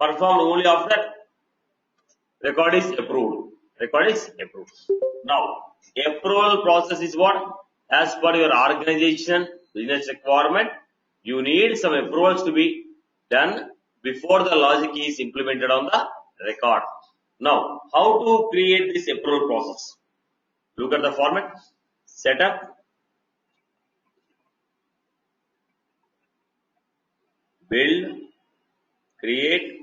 performed only after record is approved. Record is approved. Now, approval process is what? As per your organization, business requirement, you need some approvals to be done before the logic is implemented on the record. Now, how to create this approval process? Look at the format. Setup, build, create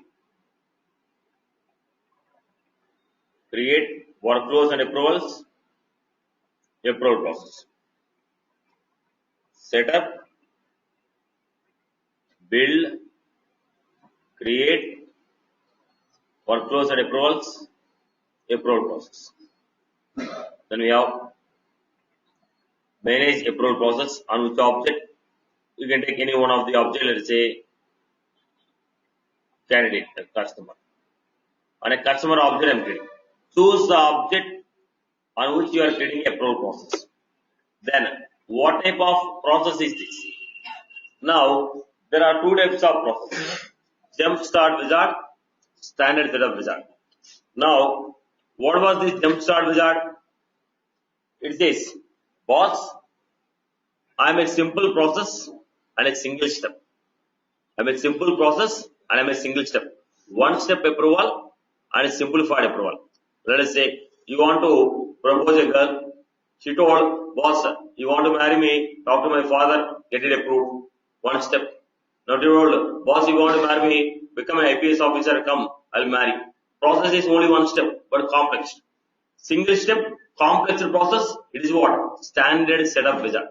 workflows and approvals, approval process. Setup, build, create workflows and approvals, approval process. Then we have manage approval process on which object. You can take any one of the object, let's say candidate, customer. On a customer object I am creating. Choose the object on which you are creating approval process. Then what type of process is this? Now there are two types of process. Jump start wizard, standard setup wizard. Now what was this jump start wizard? It says, boss, I am a simple process and a single step. I am a simple process and I am a single step. One step approval and a simplified approval. Let us say you want to propose a girl. She told, boss, you want to marry me, talk to my father, get it approved. One step. Now she told, boss, you want to marry me, become an IPS officer, come, I'll marry. Process is only one step, but complex. Single step, complex process, it is what? Standard setup wizard.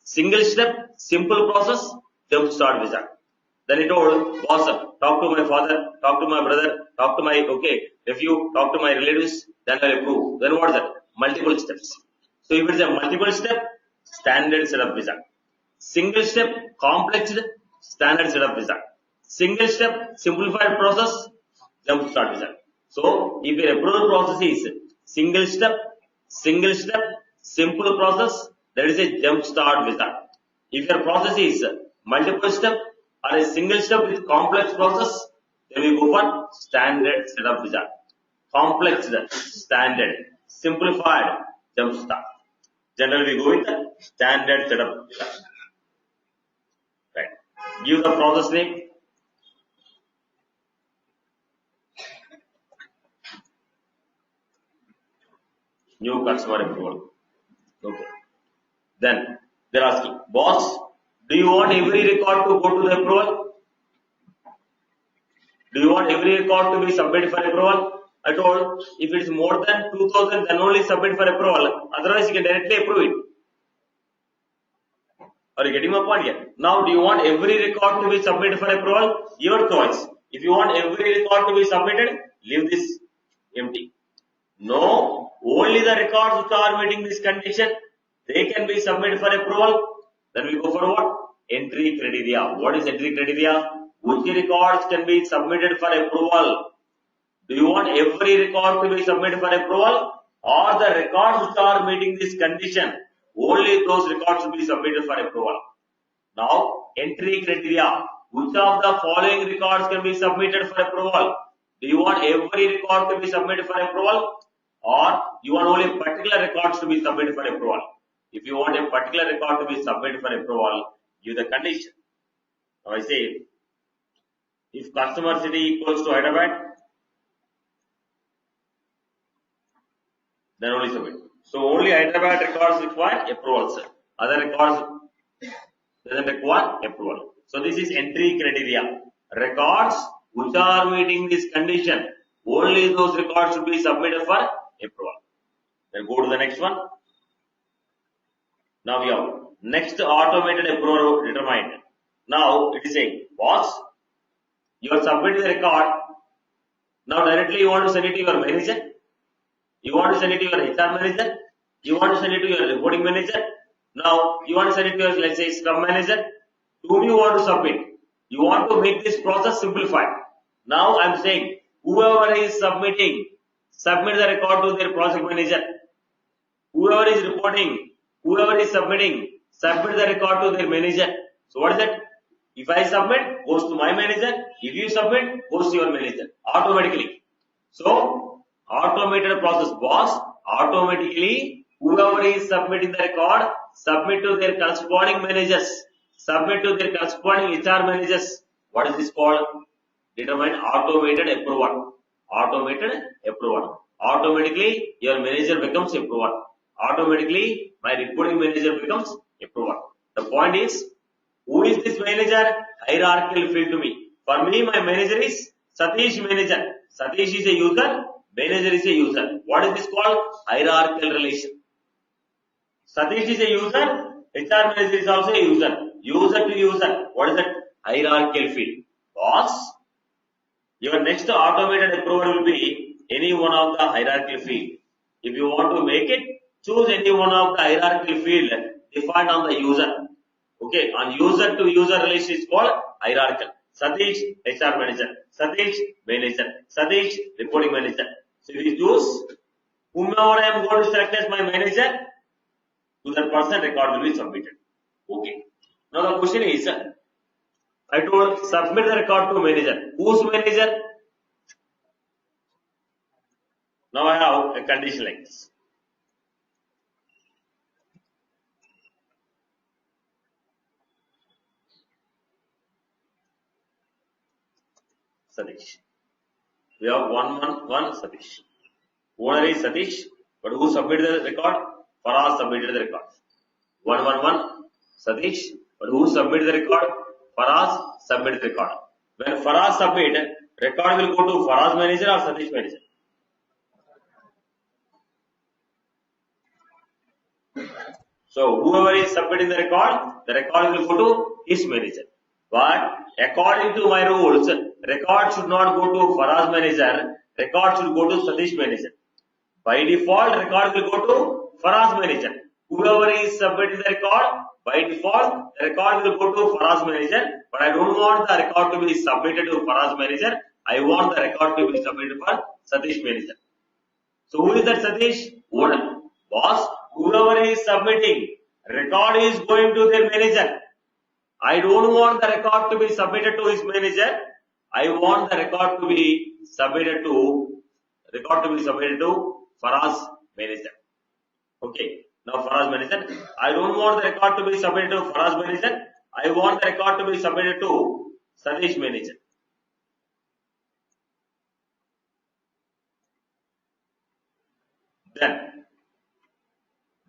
Single step, simple process, jump start wizard. Then he told, boss, talk to my father, talk to my brother, talk to my, nephew, talk to my relatives, then I'll approve. Then what is that? Multiple steps. So if it is a multiple step, standard setup wizard. Single step, complex, standard setup wizard. Single step, simplified process, jump start wizard. So if your approval process is single step, simple process, that is a jump start wizard. If your process is multiple step or a single step with complex process, then we go for standard setup wizard. Complex, standard, simplified, jump start. Generally we go with the standard setup wizard. Right. Give the process name. New customer approval. Okay. Then they're asking, boss, do you want every record to go to the approval? Do you want every record to be submitted for approval? I told, if it is more than 2000, then only submit for approval. Otherwise, you can directly approve it. Are you getting my point here? Now, do you want every record to be submitted for approval? Your choice. If you want every record to be submitted, leave this empty. No, only the records which are meeting this condition, they can be submitted for approval. Then we go for what? Entry criteria. What is entry criteria? Which records can be submitted for approval? Do you want every record to be submitted for approval? Or the records which are meeting this condition, only those records will be submitted for approval? Now, entry criteria. Which of the following records can be submitted for approval? Do you want every record to be submitted for approval? Or you want only particular records to be submitted for approval? If you want a particular record to be submitted for approval, give the condition. Now I say, if customer city equals to Hyderabad, then only submit. So only Hyderabad records require approval, sir. Other records doesn't require approval. So this is entry criteria. Records which are meeting this condition, only those records should be submitted for approval. Then go to the next one. Now we have next automated approval determined. Now it is saying, boss, you are submitting the record. Now directly you want to send it to your manager. You want to send it to your HR manager. You want to send it to your reporting manager. Now you want to send it to your, let's say, Scrum manager. To whom you want to submit? You want to make this process simplified. Now I am saying, whoever is submitting, submit the record to their project manager. Whoever is reporting, whoever is submitting, submit the record to their manager. So what is that? If I submit, goes to my manager. If you submit, goes to your manager automatically. So automated process, boss. Automatically, whoever is submitting the record, submit to their corresponding managers. Submit to their corresponding HR managers. What is this called? Determine automated approval. Automated approval. Automatically, your manager becomes approval. Automatically, my reporting manager becomes approval. The point is, who is this manager? Hierarchical field to me. For me, my manager is Satish manager. Satish is a user. Manager is a user. What is this called? Hierarchical relation. Satish is a user. HR manager is also a user. User to user. What is that? Hierarchical field. Boss, your next automated approval will be any one of the hierarchical field. If you want to make it, choose any one of the hierarchical field defined on the user. Okay, on user to user relation is called hierarchical. Satish, HR manager. Satish, manager. Satish, reporting manager. So if you choose whomever I am going to select as my manager, to that person record will be submitted. Okay. Now the question is, I told submit the record to manager. Whose manager? Now I have a condition like this. Satish. We have one Satish. Owner is Satish, but who submitted the record? Faraz submitted the record. 111 Satish, but who submitted the record? Faraz submitted the record. When Faraz submit, record will go to Faraz manager or Satish manager. So whoever is submitting the record will go to his manager. But according to my rules, record should not go to Faraz manager. Record should go to Satish manager. By default, record will go to Faraz manager. Whoever is submitting the record, by default, the record will go to Faraz manager. But I don't want the record to be submitted to Faraz manager. I want the record to be submitted for Satish manager. So who is that Satish? Owner. Boss, whoever is submitting, record is going to their manager. I don't want the record to be submitted to his manager. I want the record to be submitted to Faraz manager. Okay. Now Faraz manager. I don't want the record to be submitted to Faraz manager. I want the record to be submitted to Satish manager.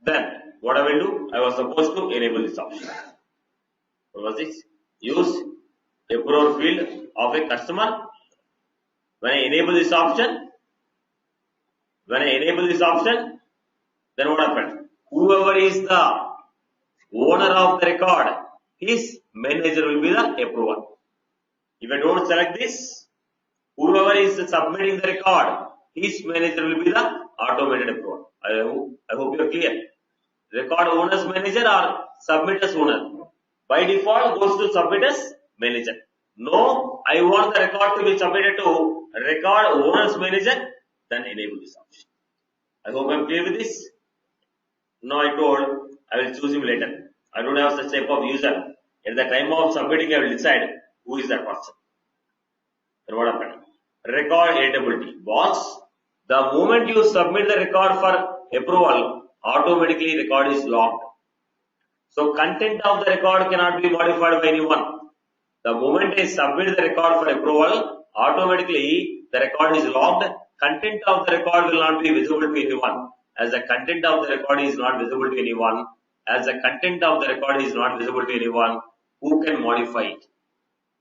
Then what I will do? I was supposed to enable this option. What was this? Use approval field of a customer. When I enable this option, then what happened? Whoever is the owner of the record, his manager will be the approver. If I don't select this, whoever is submitting the record, his manager will be the automated approver. I hope you are clear. Record owner's manager or submitter's owner. By default goes to submitter's manager. No, I want the record to be submitted to record owner's manager, then enable this option. I hope I am clear with this. Now I told I will choose him later. I don't have such type of user. At the time of submitting, I will decide who is that person. Then what happened? Record editability. Boss, the moment you submit the record for approval, automatically record is logged. So content of the record cannot be modified by anyone. The moment I submit the record for approval, automatically the record is logged. Content of the record will not be visible to anyone. As the content of the record is not visible to anyone, who can modify it?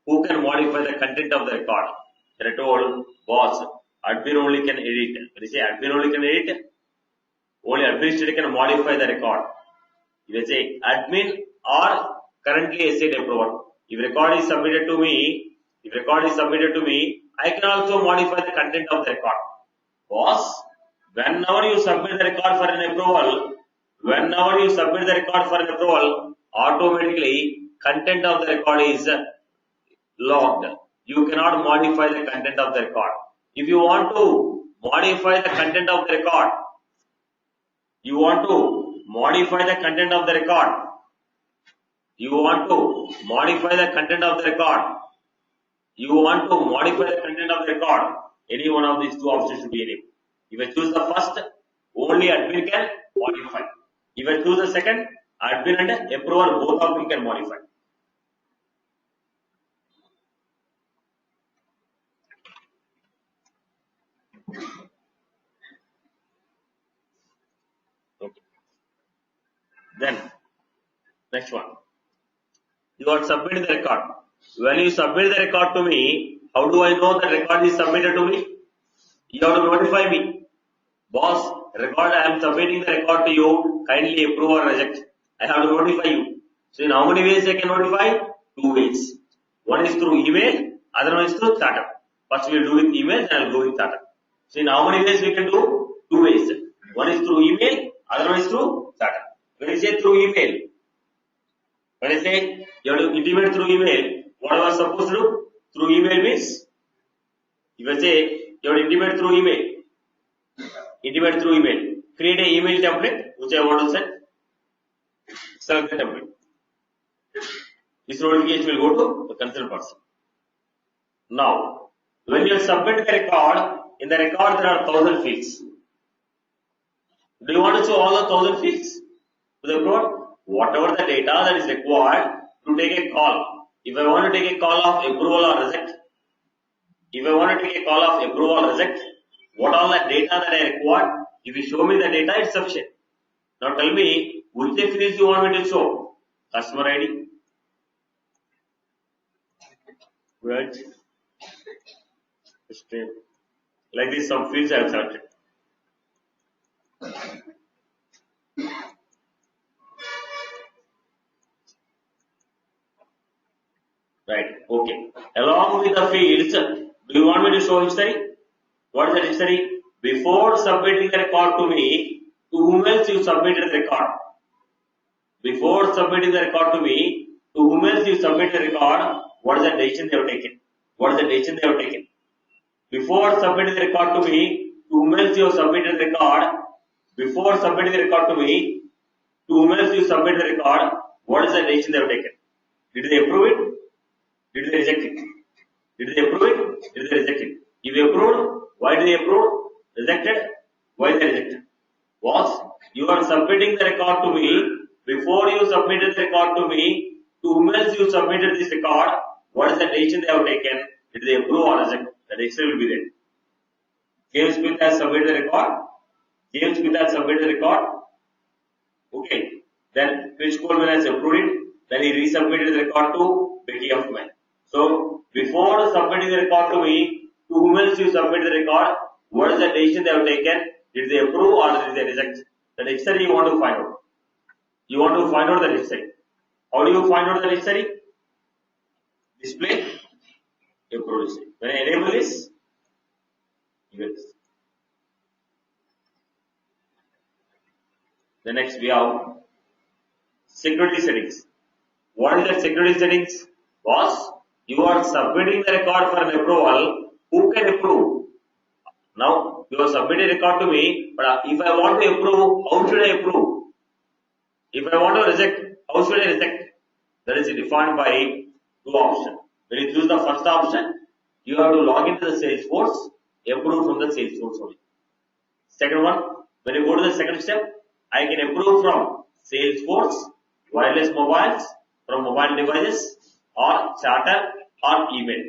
Who can modify the content of the record? Then I told boss, admin only can edit. When you say admin only can edit, only administrator can modify the record. If you say admin or currently assigned approval. If record is submitted to me, I can also modify the content of the record. Boss, whenever you submit the record for an approval, automatically content of the record is logged. You cannot modify the content of the record. If you want to modify the content of the record, You want to modify the content of the record. You want to modify the content of the record. Any one of these two options should be enabled. If I choose the first, only admin can modify. If I choose the second, admin and approver both of them can modify. Okay. Then next one. You are submitting the record. When you submit the record to me, how do I know the record is submitted to me? You have to notify me. Boss, record, I am submitting the record to you. Kindly approve or reject. I have to notify you. So in how many ways I can notify? 2 ways. One is through email, other one is through chatter. First we will do with email, then I will go with chatter. So in how many ways we can do? 2 ways. One is through email, other one is through chatter. When I say through email, when I say you have to intimate through email, what I was supposed to do? Through email means, if I say you have to intimate through email, create an email template which I want to send, select the template. This notification will go to the concerned person. Now, when you submit the record, in the record there are 1000 fields. Do you want to show all the 1000 fields to the record? Whatever the data that is required to take a call. If I want to take a call of approval or reject, what all the data that I require, if you show me the data, it's sufficient. Now tell me, which fields you want me to show? Customer ID. Right. Like this, some fields I have selected. Right, okay. Along with the fields, do you want me to show history? What is the history? Before submitting the record to me, to whom else you submitted the record? Before submitting the record to me, to whom else you submitted the record? What is the decision they have taken? Before submitting the record to me, to whom else you submitted the record? Before submitting the record to me, to whom else you submitted the record? What is the decision they have taken? Did they approve it? Did they reject it? Did they approve it? Did they reject it? If they approved, why did they approve? Rejected, why they rejected? Was you are submitting the record to me. Before you submitted the record to me, to whom else you submitted this record? What is the decision they have taken? Did they approve or reject? The decision will be there. James Smith has submitted the record. Okay. Then Rich Coleman has approved it. Then he resubmitted the record to Becky Huffman. So before submitting the record to me, to whom else you submit the record? What is the decision they have taken? Did they approve or did they reject? The history you want to find out. You want to find out the history. How do you find out the history? Display approve history. When I enable this, you get this. The next we have security settings. What is the security settings? Boss, you are submitting the record for an approval. Who can approve? Now, you have submitted a record to me, but if I want to approve, how should I approve? If I want to reject, how should I reject? That is defined by two options. When you choose the first option, you have to log into the Salesforce, approve from the Salesforce only. Second one, when you go to the second step, I can approve from Salesforce, wireless mobiles, from mobile devices, or chatter, or email.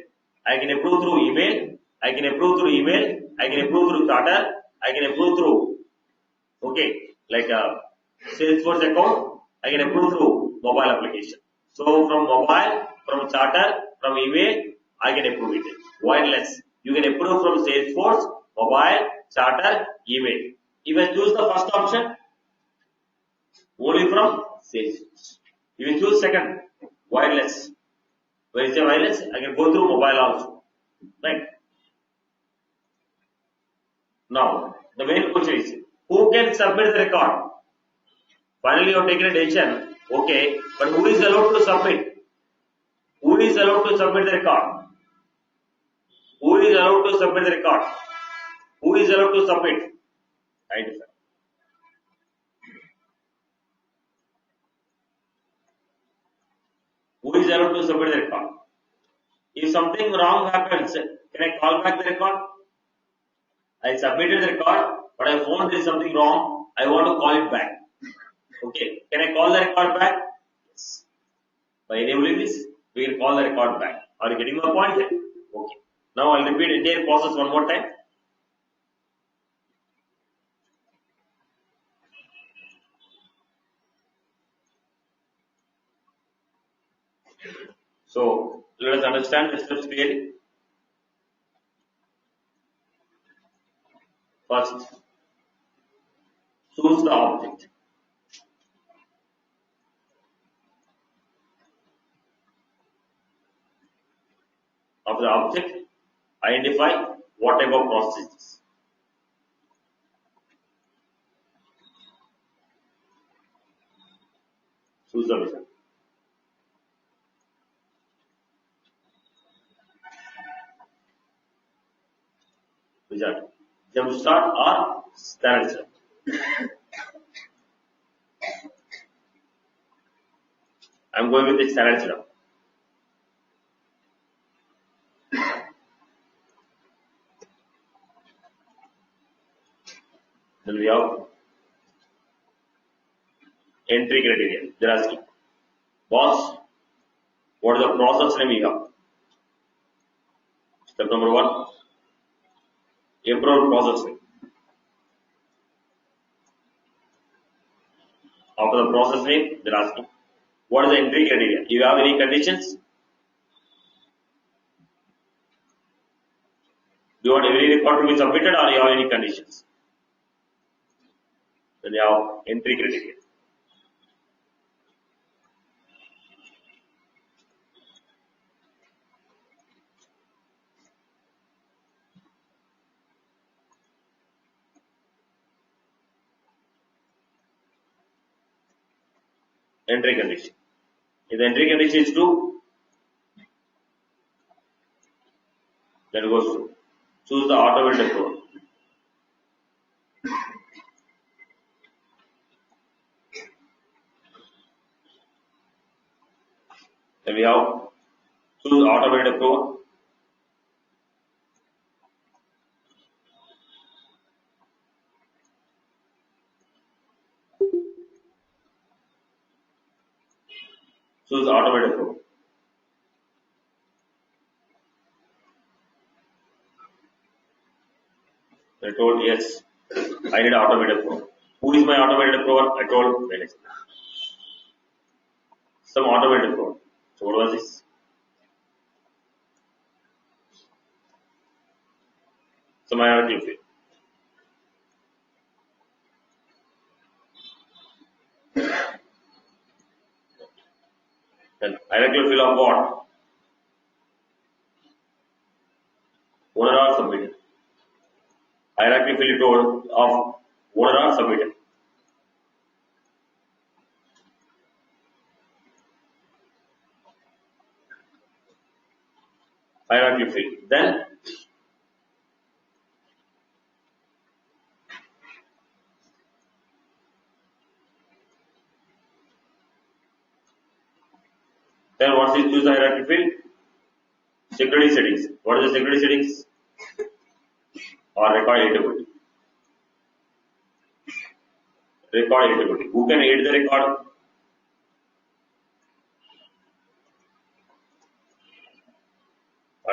I can approve through email, I can approve through chatter, I can approve through, like a Salesforce account, I can approve through mobile application. So from mobile, from chatter, from email, I can approve it. Wireless, you can approve from Salesforce, mobile, chatter, email. If I choose the first option, only from Salesforce. If you choose second, wireless. When I say wireless, I can go through mobile also. Right? Now, the main question is, who can submit the record? Finally, you have taken a decision. Okay, but who is allowed to submit? Who is allowed to submit the record? Who is allowed to submit the record? Who is allowed to submit? Identify. Who is allowed to submit the record? If something wrong happens, can I call back the record? I submitted the record, but I found there is something wrong. I want to call it back. Okay. Can I call the record back? Yes. By enabling this, we will call the record back. Are you getting my point here? Okay. Now I'll repeat entire process one more time. So let us understand the steps clearly. First, choose the object. Of the object, identify what type of process it is. Choose the method. Wizard. Jumpstart or standard setup. I'm going with the standard setup. Then we have entry criteria. They're asking, boss, what is the process name you have? Step number 1, approve process name. After the process name, they're asking, what is the entry criteria? Do you have any conditions? Do you want every record to be submitted or do you have any conditions? Then you have entry criteria. Entry condition. If the entry condition is true, then it goes through. Choose the automated approval. Then we have choose automated approval. Choose automated approval. I told yes, I need automated approval. Who is my automated approval? I told manager. Some automated approval. So what was this? Some hierarchy field. Then hierarchy field of what? Owner or submitted. Hierarchy field told of owner or submitted. Hierarchy field. Then once you choose the hierarchy field, security settings. What is the security settings? Or record editability. Record editability. Who can edit the record?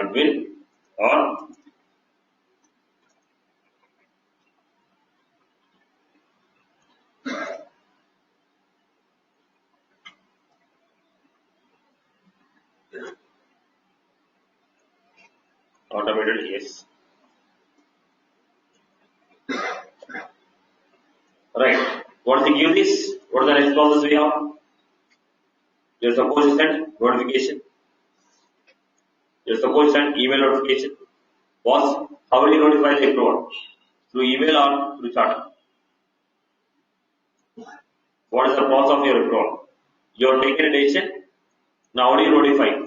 Admin or automated, yes. Right. Once you give this, what are the next process we have? You're supposed to send notification. You're supposed to send email notification. Boss, how will you notify the approval? Through email or through chat? What is the process of your approval? You have taken a decision. Now how do you notify?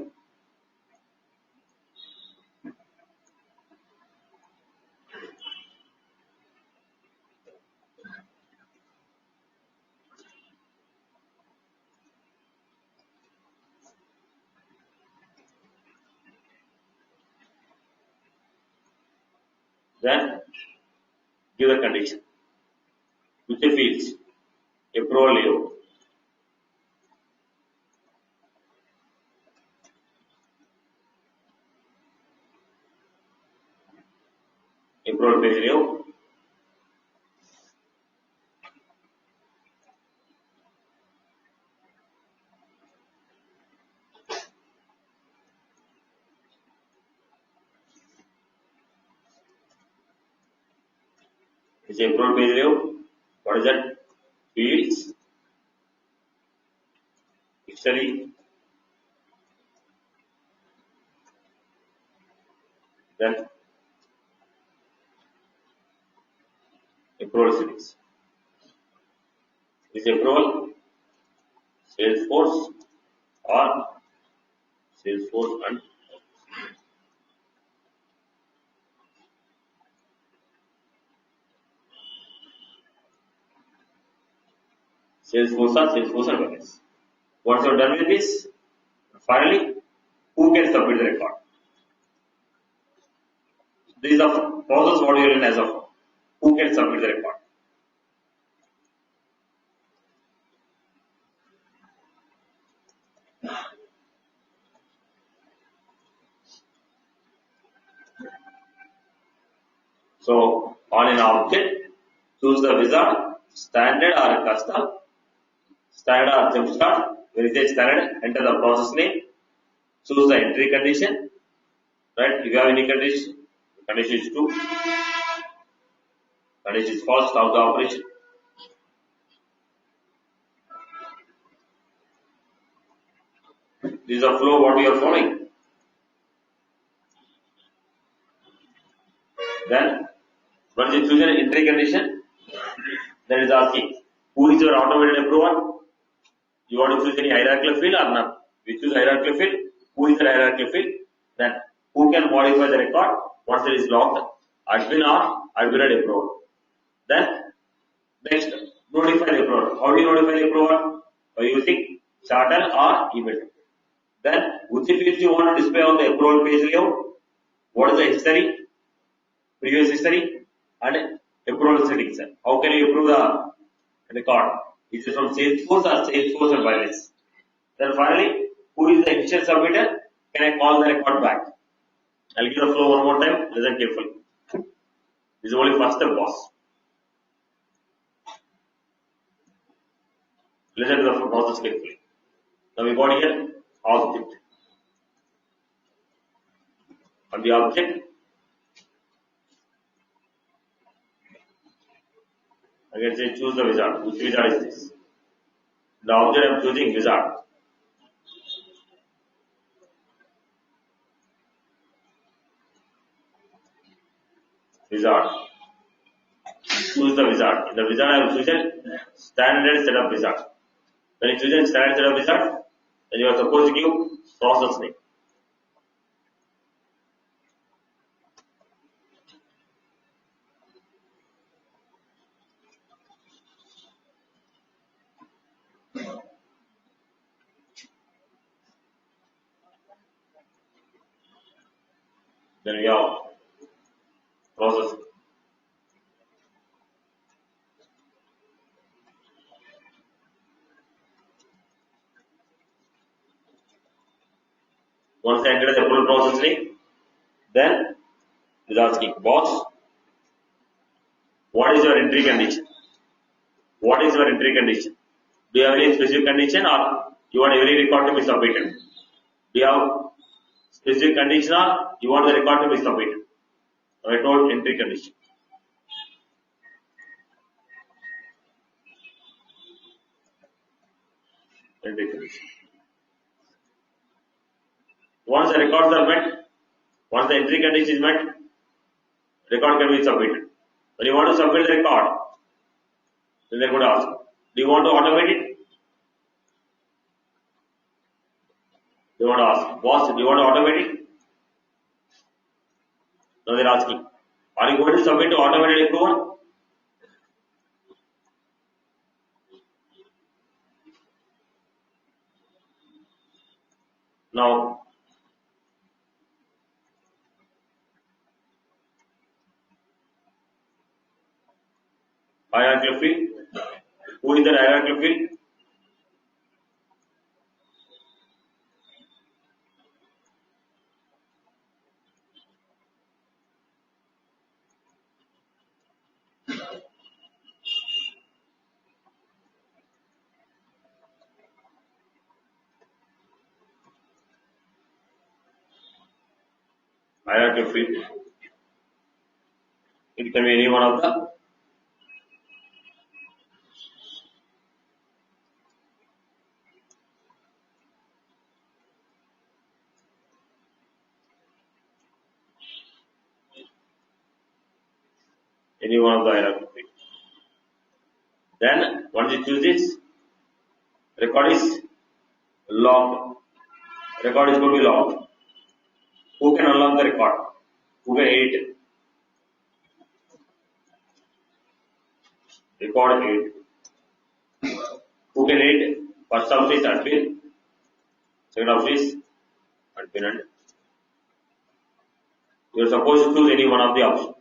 Then give the condition which the fields approval layout. Approval page layout. It's approval page layout. What is that? Fields, history, then approval settings. Is approval Salesforce or Salesforce and Salesforce or Salesforce and Wellness. Once you're done with this, finally, who can submit the record? This is the process what you are in as of now. Who can submit the record? So, on an object, choose the wizard, standard or custom, standard or jumpstart. When it says standard, enter the process name, choose the entry condition, right? If you have any condition, condition is true, condition is false, stop the operation. This is the flow what we are following. Then, once you choose an entry condition, then it is asking, who is your automated approver? You want to choose any hierarchical field or not? We choose hierarchical field. Who is the hierarchical field? Then, who can modify the record once it is locked? Admin or admin approver. Then, next, notify the approver. How do you notify the approver? By using charter or email. Then, which fields you want to display on the approval page layout? What is the history? Previous history and approval settings. How can you approve the record? Is it from Salesforce or Salesforce and Wireless? Then finally, who is the initial submitter? Can I call the record back? I'll give the flow one more time. Listen carefully. This is only first step, boss. Listen to the process carefully. Now we got here object. On the object, I can say choose the wizard. Which wizard is this? The object I am choosing wizard. Wizard. Choose the wizard. In the wizard I have chosen standard setup wizard. When you choose standard setup wizard, then you are supposed to give process name. Then we have process. Once I enter the full process name, then it is asking, boss, what is your entry condition? What is your entry condition? Do you have any specific condition or you want every record to be submitted? Do you have specific condition or you want the record to be submitted? So I told entry condition. Entry condition. Once the records are met, once the entry condition is met, record can be submitted. When you want to submit the record, then they're going to ask, do you want to automate it? They want to ask, boss, do you want to automate it? Now they're asking, are you going to submit to automated approval? Now, hierarchical field. Who is the hierarchical field? Hierarchical field. It can be any one of the hierarchical field. Then once you choose this, record is logged. Record is going to be logged. Who can unlock the record? Who can edit it? Record edit. Who can edit? First of is admin. Second of is admin, and you are supposed to choose any one of the options.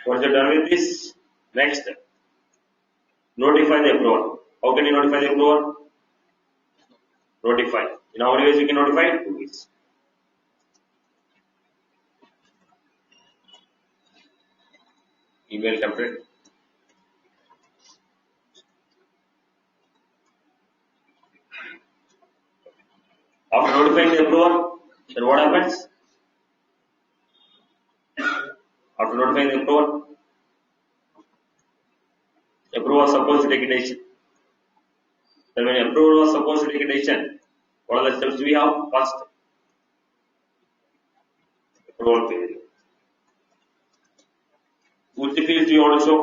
Once you are done with this, next, notify the approval. How can you notify the approval? Notify. In how many ways you can notify? 2 ways. Email template. After notifying the approval, then what happens? After notifying the approval was supposed to take a decision. Then when approval was supposed to take a decision, what are the steps we have? First, approval period. Which fields do you want to show?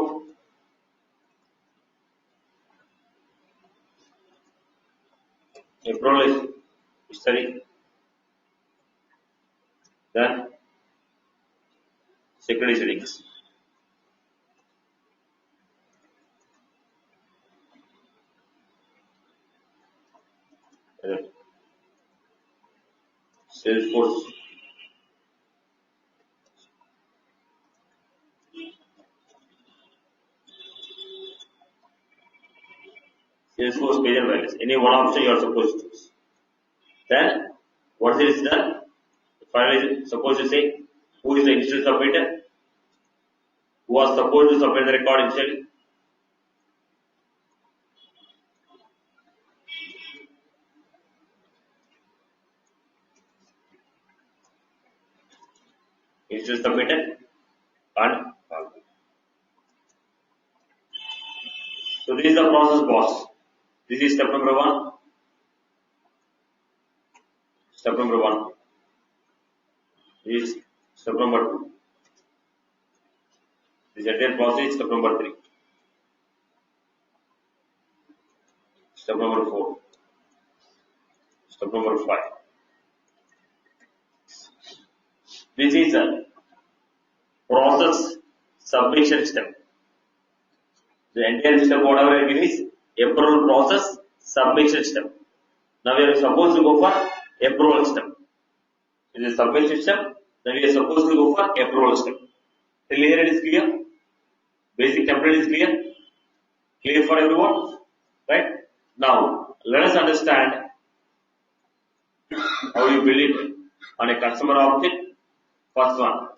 Approval is history. Then security settings. Salesforce. Salesforce page and values. Any one option you are supposed to choose. Then, once it is done, finally supposed to say who is the initial submitter, who was supposed to submit the record initially. Initial submitted and so this is the process boss. This is step number 1. Step number 1. This is step number 2. This entire process is step number 3. Step number 4. Step number 5. This is a process submission step. The entire step, whatever I mean, is approval process submission step. Now we are supposed to go for approval step. It is a submission step. Then we are supposed to go for approval step. Till here it is clear. Basic template is clear. Clear for everyone, right? Now let us understand how you build it on a customer object. First one,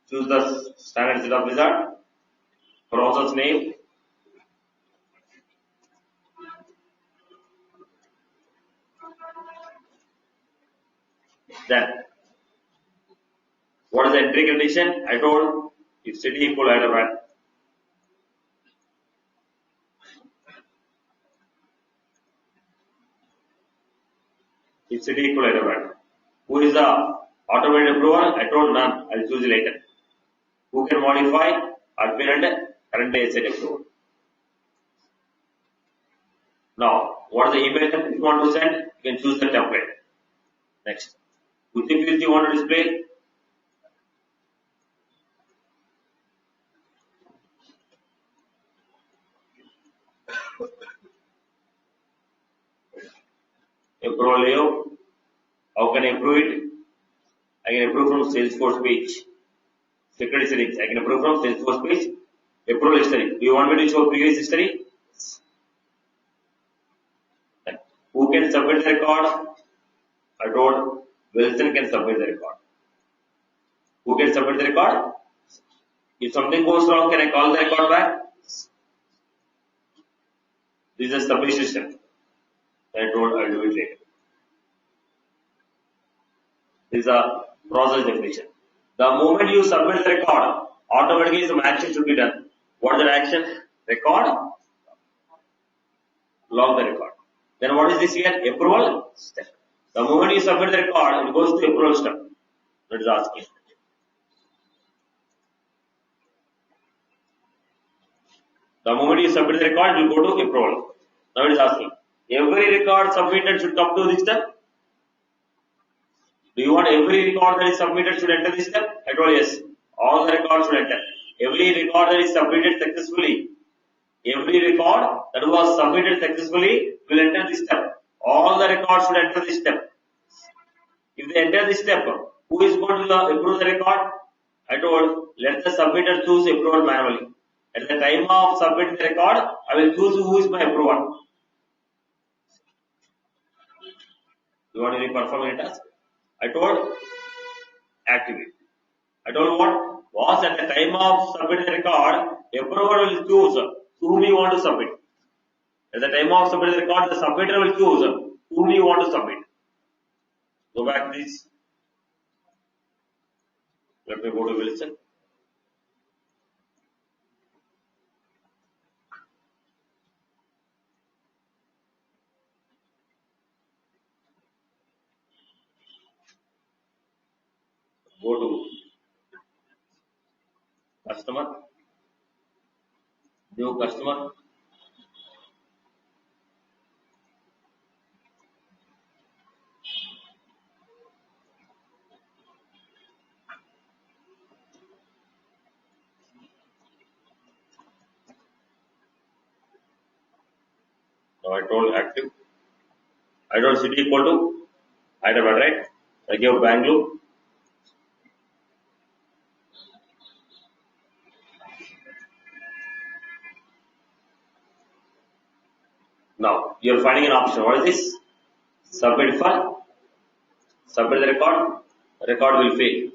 choose the standard set of wizard. Process name. Then, what is the entry condition? I told if city equal Hyderabad. If city equal Hyderabad. Who is the automated approval? I told none. I will choose later. Who can modify? Admin and current day set approval. Now, what is the email template you want to send? You can choose the template. Next. Which fields you want to display? Approval layout, How can I approve it? I can approve from Salesforce page. Security settings. I can approve from Salesforce page. Approval history. Do you want me to show previous history? Who can submit the record? I told Wilson can submit the record. Who can submit the record? If something goes wrong, can I call the record back? This is a submission step. I told I'll do it later. This is a process definition. The moment you submit the record, automatically some action should be done. What is the action? Record, log the record. Then what is this here? Approval step. The moment you submit the record, it goes to approval step. That is asking. The moment you submit the record, it will go to approval. Now it is asking. Every record submitted should come to this step. Do you want every record that is submitted should enter this step? I told yes. All the records should enter. Every record that is submitted successfully. Every record that was submitted successfully will enter this step. All the records should enter this step. If they enter this step, who is going to approve the record? I told let the submitter choose approval manually. At the time of submitting the record, I will choose who is my approver. You want to perform any task? I told activate. I told what? Was at the time of submitting the record, approver will choose whom you want to submit. At the time of submitting the record, the submitter will choose whom you want to submit. Go back please. Let me go to Wilson. Go to customer, new customer, now I told active, I told city equal to Hyderabad, right? I gave Bangalore. Now you are finding an option. What is this? Submit for submit the record. Record will fail.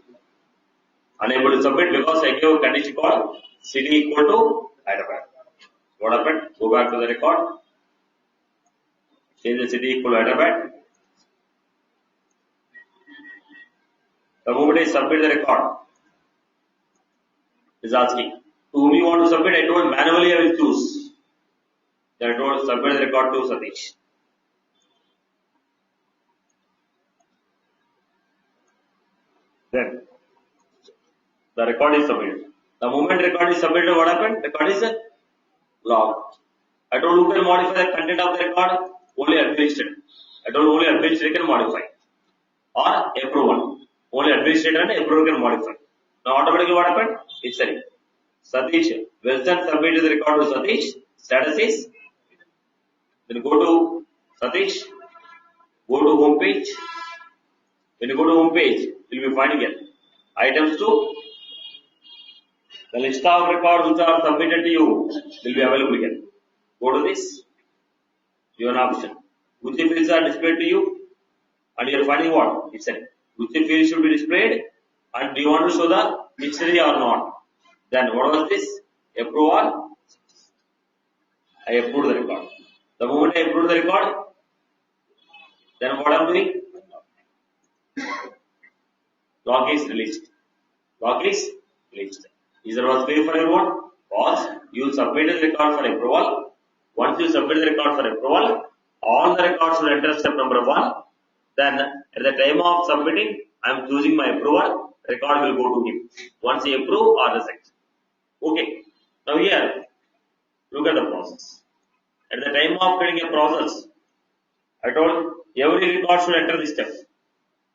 Unable to submit because I gave condition called city equal to Hyderabad. What happened? Go back to the record. Change the city equal to Hyderabad. The moment I submit the record, is asking to whom you want to submit. I told manually I will choose. Then I told submit the record to Satish. Then the record is submitted. The moment record is submitted, what happened? Record is logged. I told who can modify the content of the record? Only administrator. I told only administrator can modify. Or approval. Only administrator and approval can modify. Now automatically what happened? It's setting. Satish, Wilson submitted the record to Satish. Status is. Then go to Satish. Go to home page. When you go to home page, you will be finding it. Items 2. The list of records which are submitted to you will be available here. Go to this. You have an option. Which fields are displayed to you? And you are finding what? It said. Which fields should be displayed? And do you want to show the history or not? Then what was this? Approval. I approved the record. The moment I approve the record, then what I am doing? Log is released. Log is released. Is there was clear for everyone? Was you submitted the record for approval. Once you submit the record for approval, all the records will enter step number 1. Then at the time of submitting, I am choosing my approval. Record will go to him. Once he approve or reject. Okay. Now here, look at the process. At the time of creating a process, I told every record should enter this step.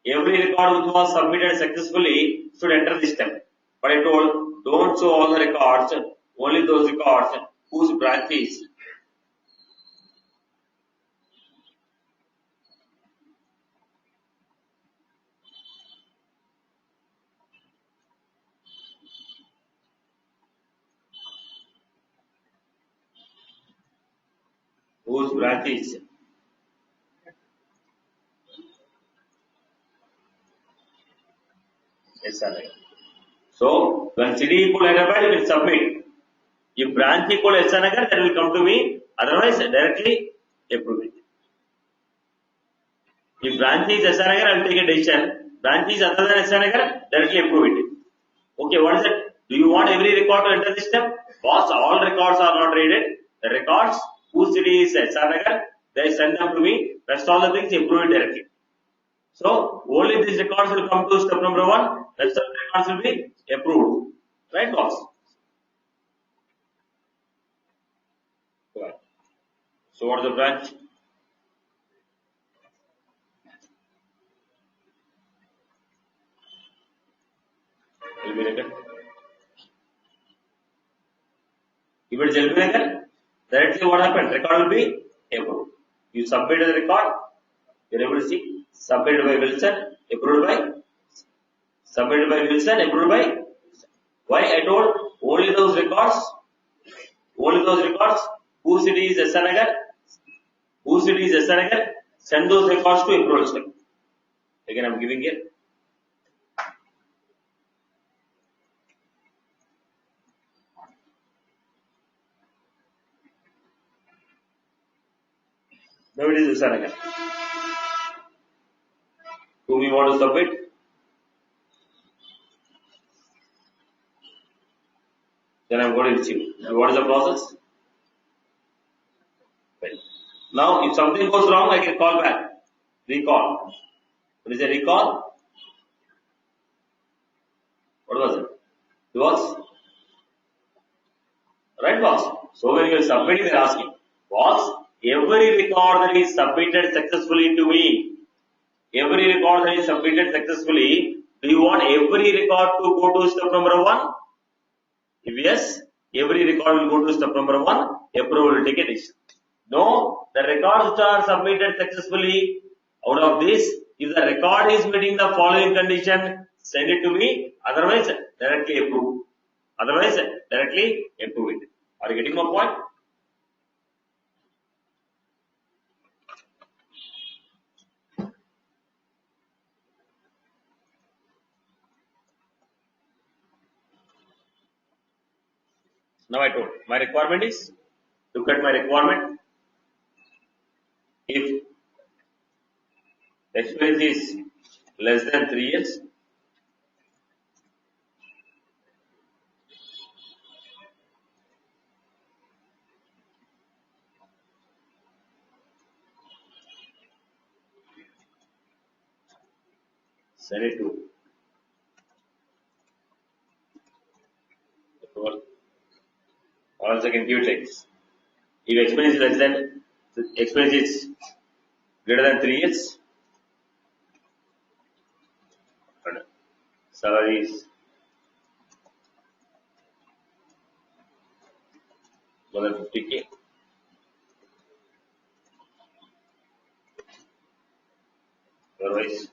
Every record which was submitted successfully should enter this step. But I told don't show all the records, only those records whose branch is whose branch is SNI. So when city equal Hyderabad, it will submit. If branch equal SNagar, that will come to me. Otherwise, directly approve it. If branch is SNagar, I will take a decision. Branch is other than SNagar, directly approve it. Okay, what is it? Do you want every record to enter this step? Boss, all records are not readed. The records, whose city is SNagar, they send them to me. Rest all the things, approve it directly. So, only these records will come to step number 1. Rest of the records will be approved. Right, boss? So, what is the branch? Will be record. If it is LB record, directly what happened? Record will be approved. You submitted the record, you are able to see, submitted by Wilson, approved by, submitted by Wilson, approved by. Why I told only those records, whose city is SNagar, send those records to approval step. Again, I am giving here. Now it is SNagar. Whom you want to submit? Then I am going to receive. Now what is the process? Right. Now if something goes wrong, I can call back. Recall. What is a recall? What was it? It was? Right, boss? So when you are submitting, they are asking, boss, every record that is submitted successfully to me, do you want every record to go to step number 1? If yes, every record will go to step number 1, approval will take a decision. No, the records are submitted successfully. Out of this, if the record is meeting the following condition, send it to me. Otherwise, directly approve. Are you getting my point? Now I told my requirement is, look at my requirement. If experience is less than 3 years, send it to approval. Or else I can give text. If experience is less than, experience is greater than 3 years, salary is more than 50K. Otherwise,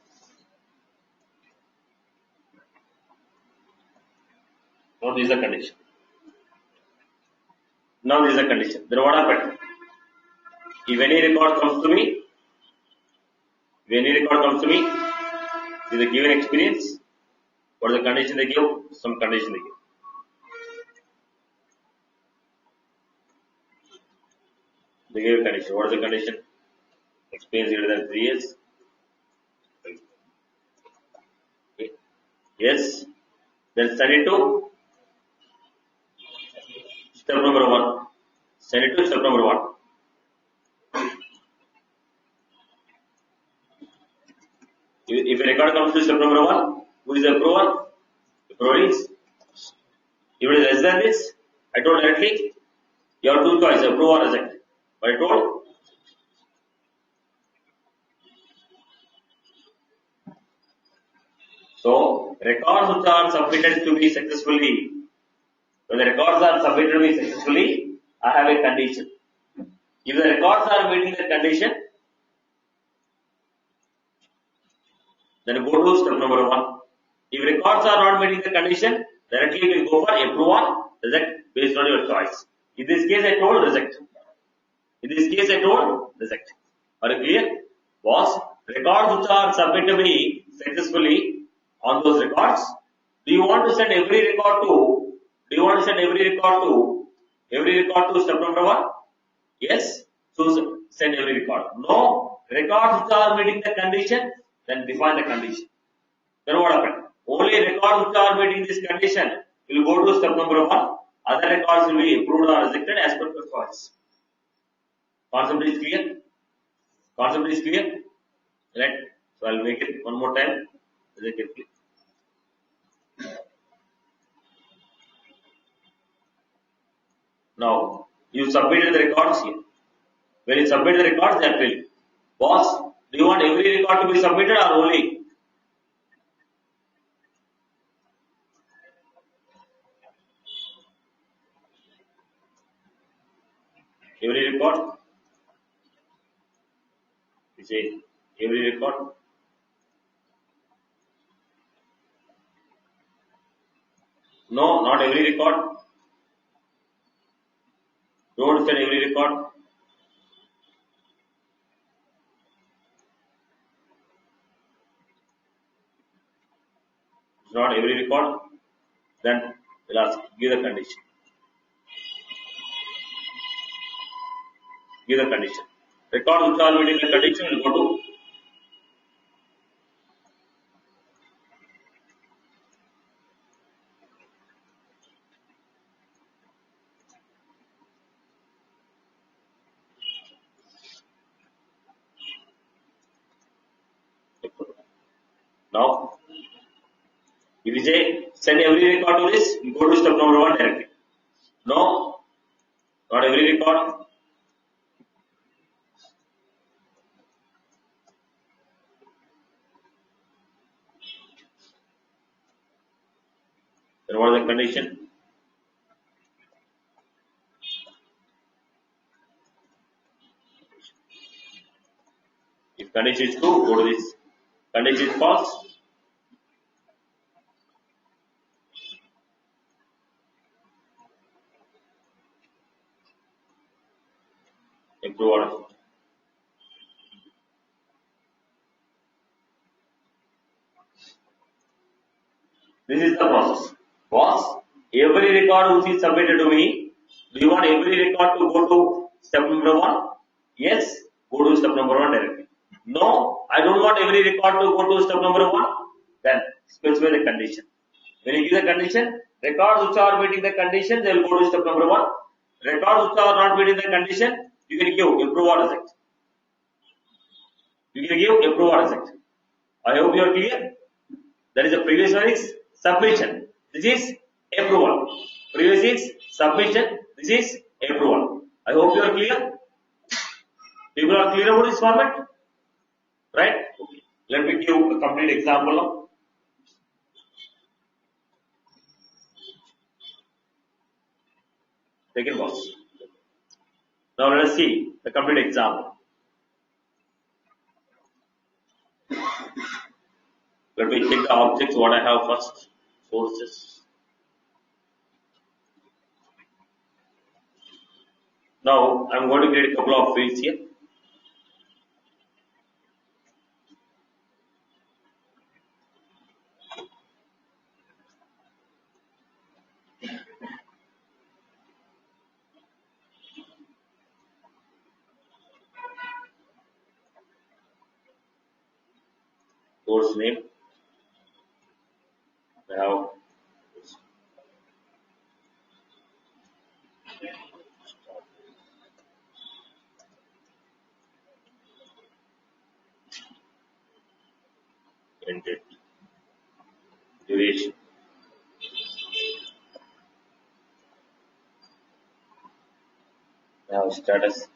now this is the condition. Then what happened? If any record comes to me, with a given experience, what is the condition they give? Some condition they give. They give a condition. What is the condition? Experience greater than 3 years. Okay. Yes. Then send it to step number 1. Send it to step number 1. If a record comes to step number 1, who is the approver? Approver is. If it is less than this, I told directly, you have 2 choices, approve or reject. But I told, so records which are submitted to me successfully, when the records are submitted to me successfully, I have a condition. If the records are meeting the condition, then go to step number 1. If records are not meeting the condition, directly you will go for approve or reject based on your choice. In this case, I told reject. In this case, I told reject. Are you clear? Was records which are submitted to me successfully on those records. Do you want to send every record to? Do you want to send every record to step number 1? Yes. So send every record. No. Records which are meeting the condition, then define the condition. Then what happened? Only records which are meeting this condition will go to step number 1. Other records will be approved or rejected as per your choice. Concept is clear? Concept is clear? Right? So I'll make it one more time. Now, you submitted the records here. When you submit the records, that will. Boss, do you want every record to be submitted or only? Every record? You say every record? No, not every record. Don't send every record. It's not every record. Then we'll ask, give the condition. Give the condition. Record which are meeting the condition will go to now. If you say send every record to this, you go to step number 1 directly. No, not every record. Then what is the condition? If condition is true, go to this. Condition is false. Improve order. This is the process. Boss, every record which is submitted to me, do you want every record to go to step number 1? Yes, go to step number 1 directly. No, I don't want every record to go to step number 1. Then specify the condition. When you give the condition, records which are meeting the condition, they will go to step number 1. Records which are not meeting the condition, you can give improve or reject. You can give improve or reject. I hope you are clear. That is the previous one is submission. This is approval. Previous is submission. This is approval. I hope you are clear. People are clear about this format? Right? Okay. Let me give a complete example now. Second box. Now let us see the complete example. Let me check the objects what I have first. Sources. Now I am going to create a couple of fields here. Source name. I have ended duration. Now status.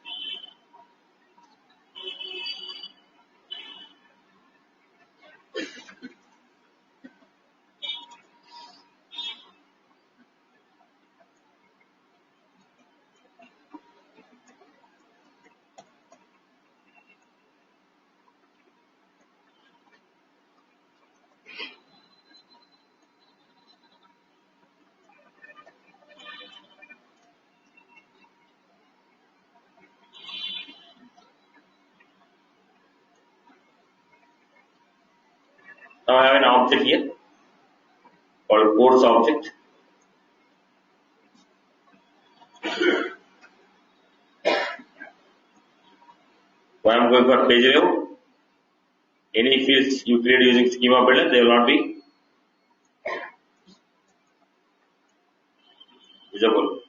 Now I have an object here called course object. When I am going for page layout, any fields you create using schema builder, they will not be visible.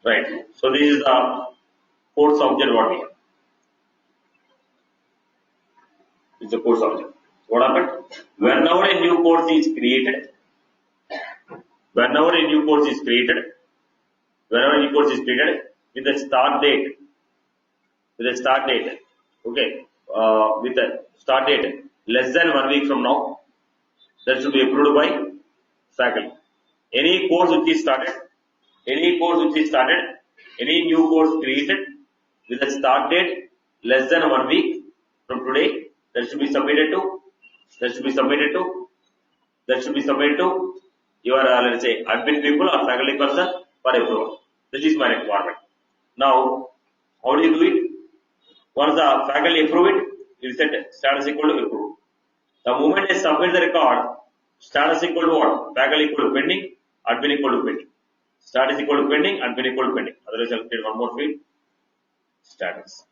Right. So this is the course object what we have. It's a course object. What happened? Whenever a new course is created, whenever a new course is created, with the start date, okay, with the start date less than 1 week from now, that should be approved by faculty. Any course which is started, any new course created with a start date less than 1 week from today, that should be submitted to your let's say admin people or faculty person for approval. This is my requirement. Now, how do you do it? Once the faculty approve it, you set status equal to approve. The moment I submit the record, status equal to what? Faculty equal to pending, admin equal to pending. Status equal to pending, admin equal to pending. Otherwise, I'll create one more field. Status.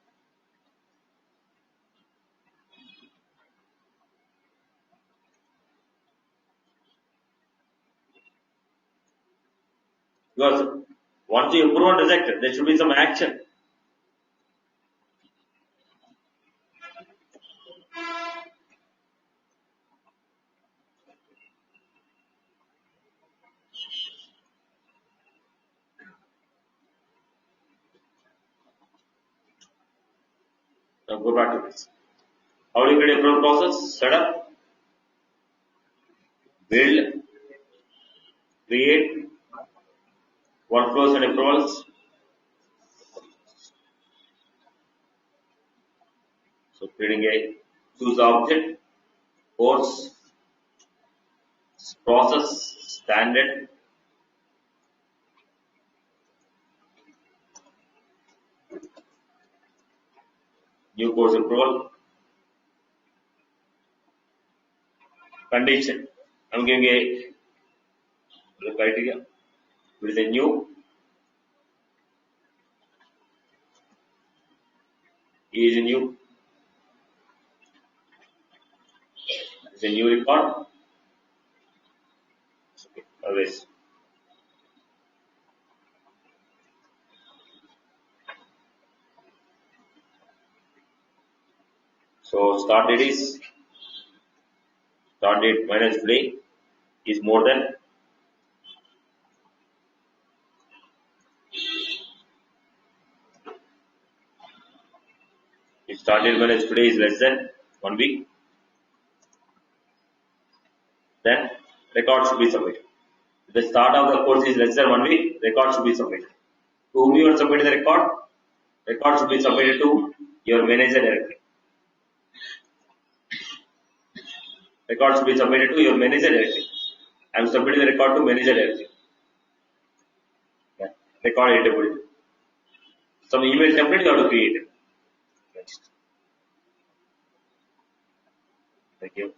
Because once you approve and reject it, there should be some action. Now go back to this. How do you create approval process? Setup, build, create, workflows and approvals. So creating a choose object, course, process, standard, new course approval, condition. I'm giving a criteria. It is a new. E is a new. It's a new record. Okay, always. So start date minus today is more than start date minus today is less than 1 week. Then record should be submitted. If the start of the course is less than 1 week, record should be submitted. To whom you are submitting the record? Record should be submitted to your manager directly. Record should be submitted to your manager directly. I am submitting the record to manager directly. Yeah. Record editable. Some email template you have to create it. Next. Thank you.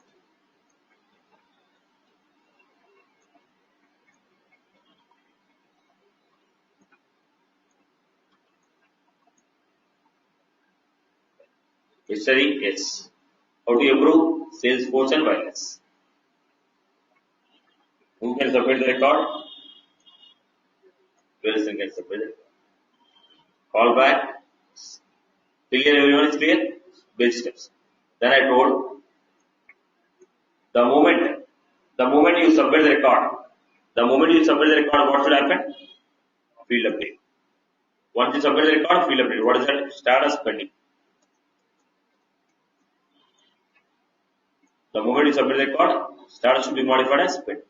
History, yes. How to improve Salesforce and wireless? Who can submit the record? Wilson can submit it. Call back. Clear, everyone is clear? Base steps. Then I told the moment you submit the record, what should happen? Field update. Once you submit the record, field update. What is that? Status pending. The moment you submit the record, status should be modified as pending.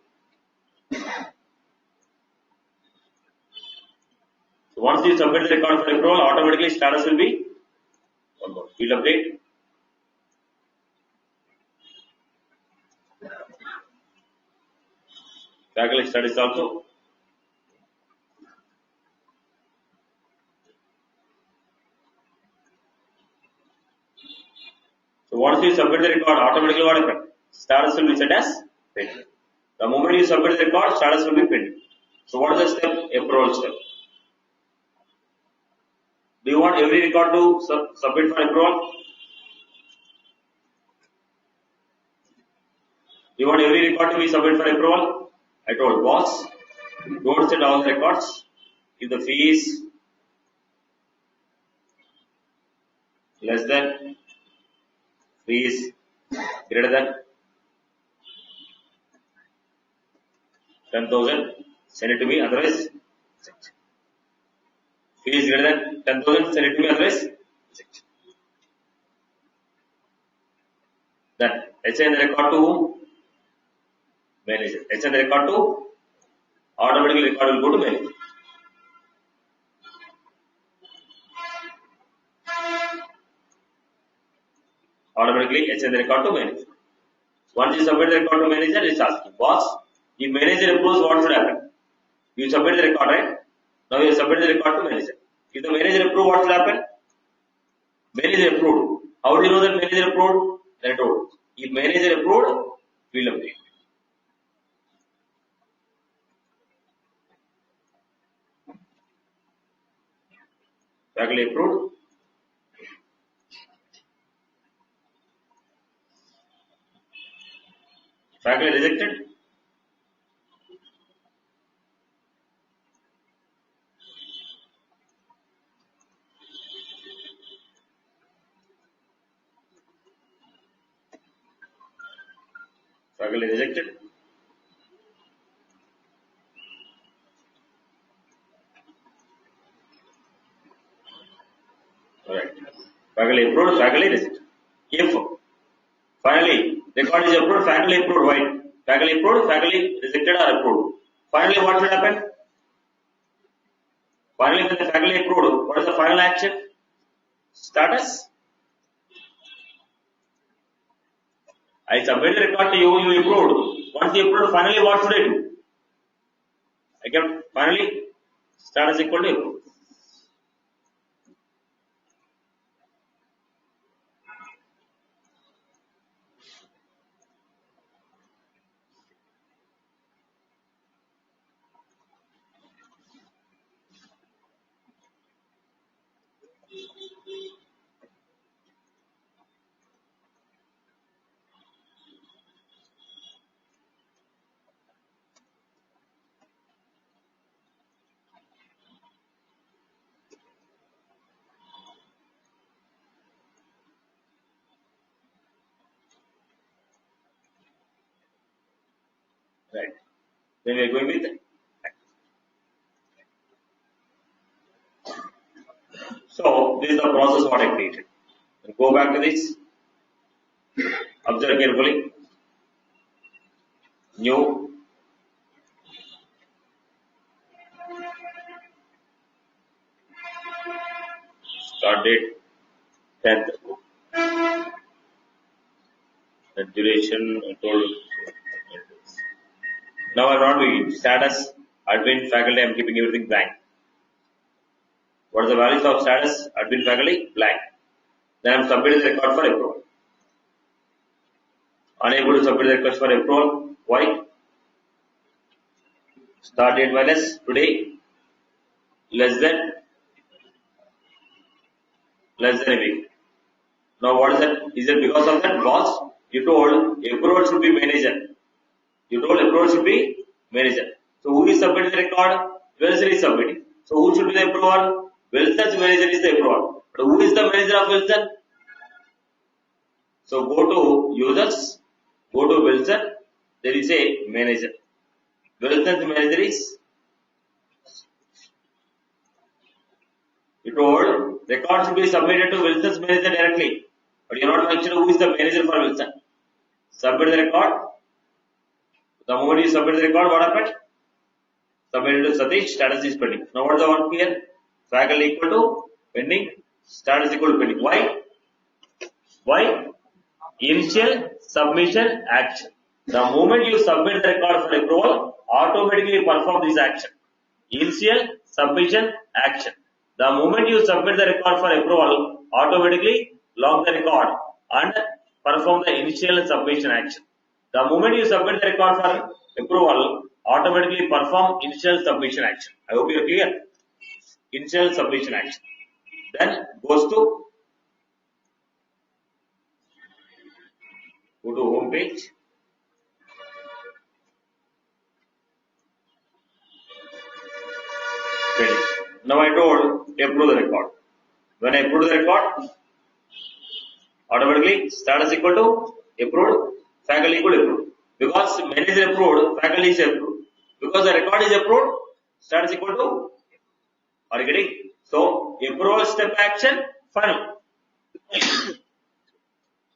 So once you submit the record for approval, automatically status will be one more. Field update. Faculty status also. So once you submit the record, automatically what happens? Status will be set as pending. The moment you submit the record, status will be pending. So what is the step? Approval step. Do you want every record to submit for approval? Do you want every record to be submitted for approval? I told boss, don't set all the records. If the fee is less than, fee is greater than 10,000, send it to me, otherwise reject. Fee is greater than 10,000, send it to me, otherwise reject. Then assign the record to whom? Manager. Assign the record to, automatically record will go to manager. Automatically assign the record to manager. Once you submit the record to manager, it's asking, boss, if manager approves, what should happen? You submit the record, right? Now you submit the record to manager. If the manager approves, what should happen? Manager approved. How do you know that manager approved? Then I told. If manager approved, field update. Faculty approved. Faculty rejected. Faculty rejected. Alright. Faculty approved, faculty rejected. If finally record is approved, faculty approved, why? Faculty approved, faculty rejected or approved. Finally, what should happen? Finally, when the faculty approved, what is the final action? Status. I submitted the record to you, you approved. Once you approved, finally what should I do? I kept finally status equal to approved. Right. Then we are going with. So this is the process what I created. Go back to this. Observe carefully. New. Start date 10th. The duration I told. Now I'm not doing status, admin, faculty. I'm keeping everything blank. What is the values of status, admin, faculty? Blank. Then I'm submitting the record for approval. Unable to submit the request for approval. Why? Start date minus today less than a week. Now what is that? Is it because of that? Boss, you told approval should be manager. You told approval should be manager. So who is submitting the record? Wilson is submitting. So who should be the approval? Wilson's manager is the approval. But who is the manager of Wilson? So go to users, go to Wilson, there is a manager. Wilson's manager is, you told record should be submitted to Wilson's manager directly. But you are not mentioning who is the manager for Wilson. Submit the record. The moment you submit the record, what happened? Submitted to Satish, status is pending. Now what is the work here? Faculty equal to pending, status equal to pending. Why? Why? Initial submission action. The moment you submit the record for approval, automatically perform this action. Initial submission action. The moment you submit the record for approval, automatically log the record and perform the initial submission action. The moment you submit the record for approval, automatically perform initial submission action. I hope you are clear. Initial submission action. Then go to home page. Ready. Now I told approve the record. When I approve the record, automatically status equal to approved, faculty equal to approved. Because manager is approved, faculty is approved. Because the record is approved, status equal to, are you getting? So approval step action, final. If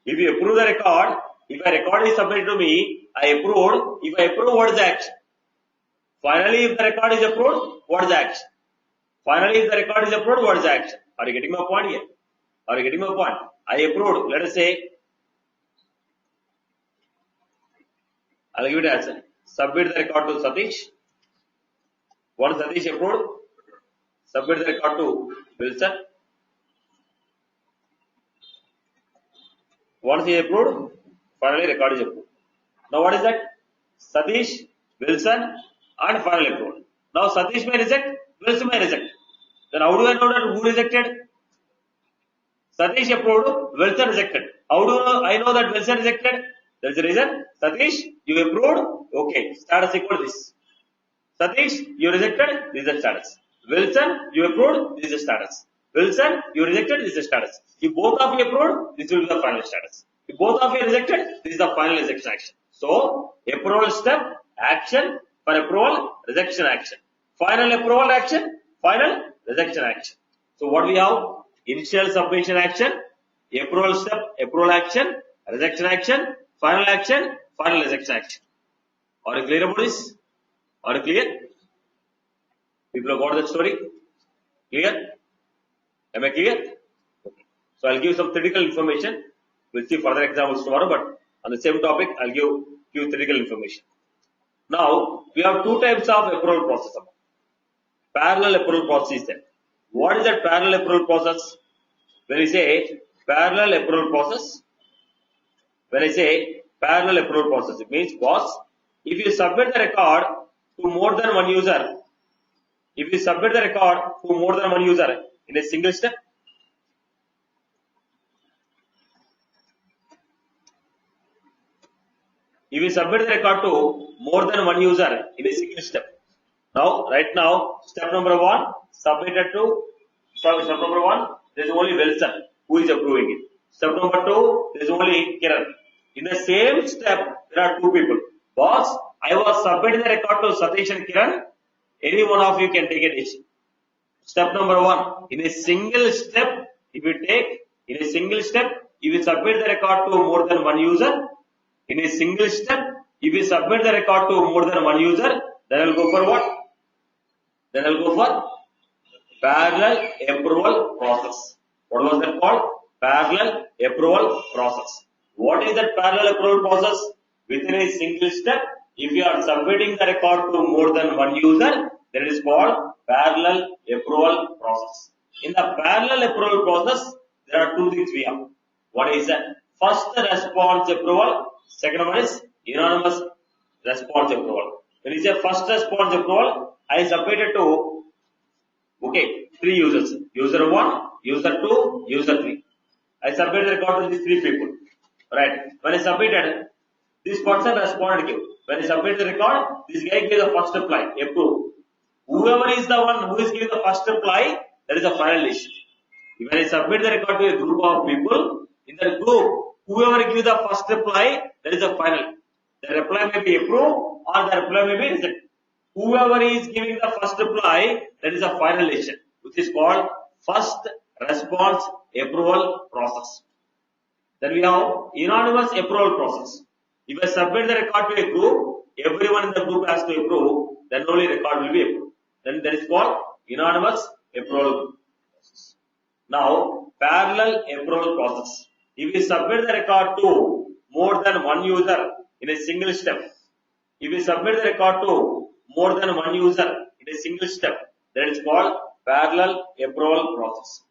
you approve the record, if a record is submitted to me, I approved. If I approve, what is the action? Finally, if the record is approved, what is the action? Finally, if the record is approved, what is the action? Are you getting my point here? Are you getting my point? I approved. Let us say, I'll give it as submit the record to Satish. Once Satish approved, submit the record to Wilson. Once he approved, finally record is approved. Now what is that? Satish, Wilson, and finally approved. Now Satish may reject, Wilson may reject. Then how do I know that who rejected? Satish approved, Wilson rejected. How do I know that Wilson rejected? There is a reason. Satish, you approved, okay, status equal to this. Satish, you rejected, this is the status. Wilson, you approved, this is the status. Wilson, you rejected, this is the status. If both of you approved, this will be the final status. If both of you rejected, this is the final rejection action. So, approval step, action, for approval, rejection action. Final approval action, final rejection action. So, what we have? Initial submission action, approval step, approval action, rejection action, final rejection action. Are you clear about this? Are you clear? People have got that story? Clear? Am I clear? Okay. So I'll give some theoretical information. We'll see further examples tomorrow, but on the same topic, I'll give few theoretical information. Now, we have two types of approval process. Parallel approval process is there. What is that parallel approval process? When I say parallel approval process, it means boss, if you submit the record to more than one user, in a single step, if you submit the record to more than one user in a single step. Now, right now, step number one, there is only Wilson who is approving it. Step number two, there is only Kiran. In the same step, there are two people. Boss, I was submitting the record to Satish and Kiran. Any one of you can take a decision. Step number one, in a single step, if you submit the record to more than one user, in a single step, if you submit the record to more than one user, then I'll go for what? Then I'll go for parallel approval process. What was that called? Parallel approval process. What is that parallel approval process? Within a single step, if you are submitting the record to more than one user, that is called parallel approval process. In the parallel approval process, there are two things we have. What is that? First response approval. Second one is unanimous response approval. When you say first response approval, I submitted to, three users. User 1, user 2, user 3. I submitted the record to these three people. Right. When I submitted, this person responded. When I submitted the record, this guy gave the first reply, approve. Whoever is the one who is giving the first reply, that is a final decision. When I submit the record to a group of people, in that group, whoever gives the first reply, that is the final. The reply may be approved or the reply may be rejected. Whoever is giving the first reply, that is a final decision, which is called first response approval process. Then we have unanimous approval process. If I submit the record to a group, everyone in the group has to approve, then only record will be approved. Then that is called unanimous approval process. Now, parallel approval process. if you submit the record to more than one user in a single step, if you submit the record to more than one user in a single step, that is called parallel approval process.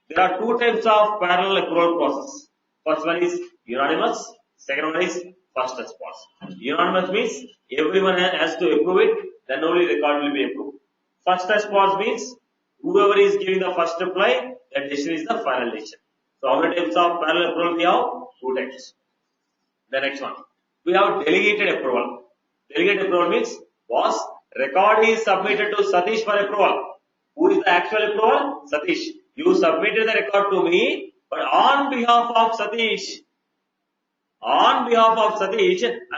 There are two types of parallel approval process. First one is unanimous, second one is first response. Unanimous means everyone has to approve it, then only record will be approved. First response means whoever is giving the first reply, that decision is the final decision. So how many types of parallel approval we have? Two types. The next one, we have delegated approval. Delegated approval means, boss, record is submitted to Satish for approval. Who is the actual approval? Satish. You submitted the record to me, but on behalf of Satish, I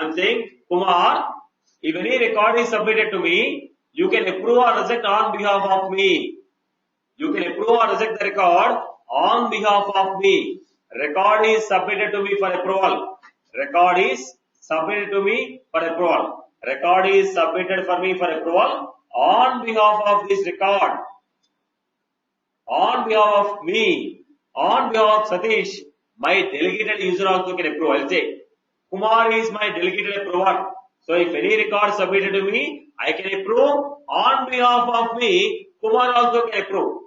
am saying, Kumar, if any record is submitted to me, you can approve or reject on behalf of me. You can approve or reject the record on behalf of me. Record is submitted to me for approval. Record is submitted to me for approval. Record is submitted for me for approval on behalf of this record. On behalf of me, on behalf of Satish, my delegated user also can approve. I'll say, Kumar is my delegated approver. So if any record submitted to me, I can approve. On behalf of me, Kumar also can approve.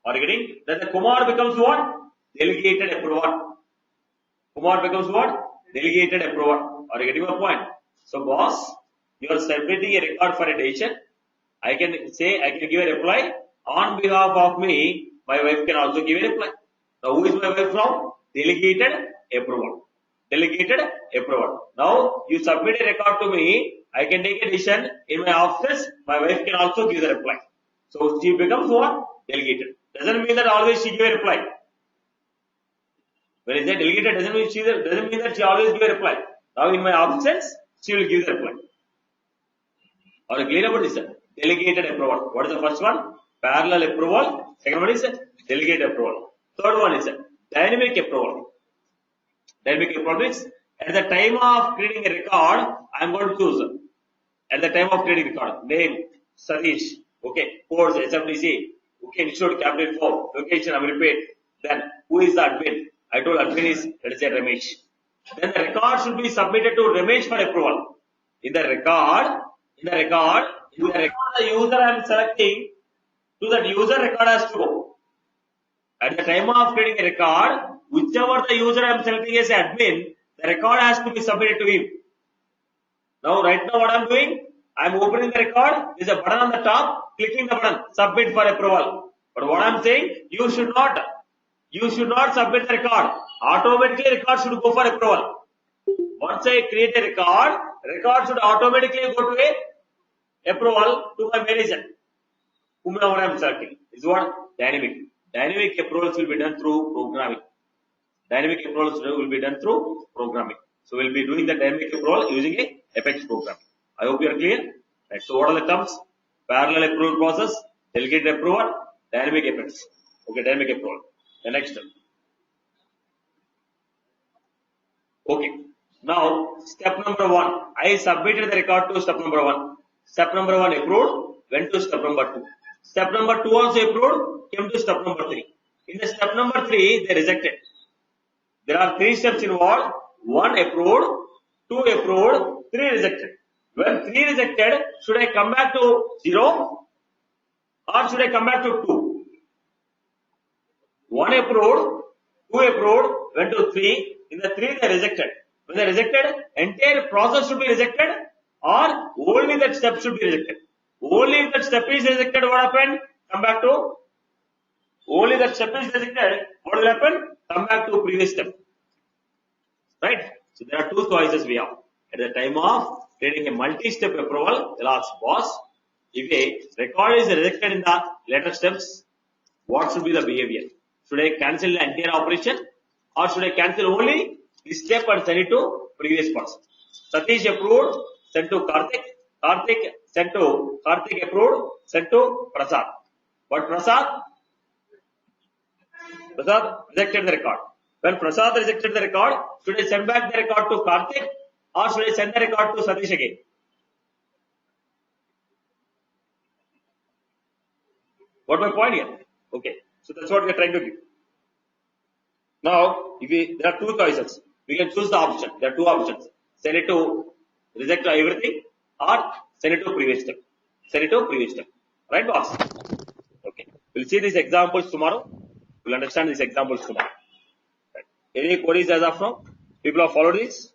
Are you getting? Then the Kumar becomes what? Delegated approver. Kumar becomes what? Delegated approver. Are you getting my point? So boss, you are submitting a record for a decision. I can say, I can give a reply. On behalf of me, my wife can also give a reply. Now who is my wife from? Delegated approval. Delegated approval. Now you submit a record to me, I can take a decision in my office, my wife can also give the reply. So she becomes what? Delegated. Doesn't mean that always she give a reply. When I say delegated, doesn't mean that she always give a reply. Now in my absence, she will give the reply. Are you clear about this? Delegated approval. What is the first one? Parallel approval. Second one is delegated approval. Third one is dynamic approval. Dynamic approval means at the time of creating a record, I am going to choose. At the time of creating record, name, Satish, okay, codes, SFDC, okay, institute, capital 4, location, I will repeat. Then who is the admin? I told admin is, let us say Ramesh. Then the record should be submitted to Ramesh for approval. In the record, the user I am selecting, to that user record has to go. At the time of creating a record, whichever the user I am selecting as admin, the record has to be submitted to him. Now, right now what I am doing? I am opening the record, there is a button on the top, clicking the button, submit for approval. But what I am saying, you should not submit the record. Automatically record should go for approval. Once I create a record should automatically go to a approval to my manager. Whomever I am selecting. Is what? Dynamic. Dynamic approvals will be done through programming. Dynamic approvals will be done through programming. So we'll be doing the dynamic approval using a Apex program. I hope you are clear. Right. So what are the terms? Parallel approval process, delegated approval, dynamic Apex. Okay, dynamic approval. The next step. Okay. Now step number 1. I submitted the record to step number 1. Step number 1 approved, went to step number 2. Step number 2 also approved, came to step number 3. In the step number 3, they rejected. There are 3 steps involved. 1 approved, 2 approved, 3 rejected. When 3 rejected, should I come back to 0 or should I come back to 2? 1 approved, 2 approved, went to 3. In the 3 they rejected. When they rejected, entire process should be rejected or only that step should be rejected. Only if that step is rejected, what happened? Come back to, only that step is rejected, what will happen? Come back to previous step. Right? So there are 2 choices we have. At the time of creating a multi-step approval, they'll ask, boss, if a record is rejected in the later steps, what should be the behavior? Should I cancel the entire operation or should I cancel only this step and send it to previous person? Satish approved, sent to Karthik. Karthik sent to Karthik approved, sent to Prasad. But Prasad rejected the record. When Prasad rejected the record, should I send back the record to Karthik or should I send the record to Satish again? What my point here? Okay. So that's what we are trying to give. Now, there are two choices. We can choose the option. There are two options. Send it to reject everything or send it to previous step. Send it to previous step. Right, boss? Okay. We'll see these examples tomorrow. We'll understand these examples tomorrow. Right. Any queries as of now? People have followed this?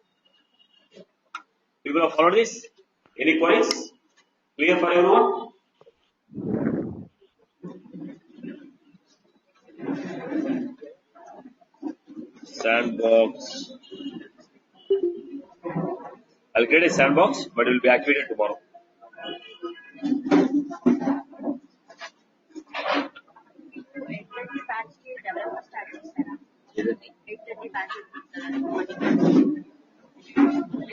People have followed this? Any queries? Clear for everyone? Sandbox. I'll create a sandbox, but it will be activated tomorrow.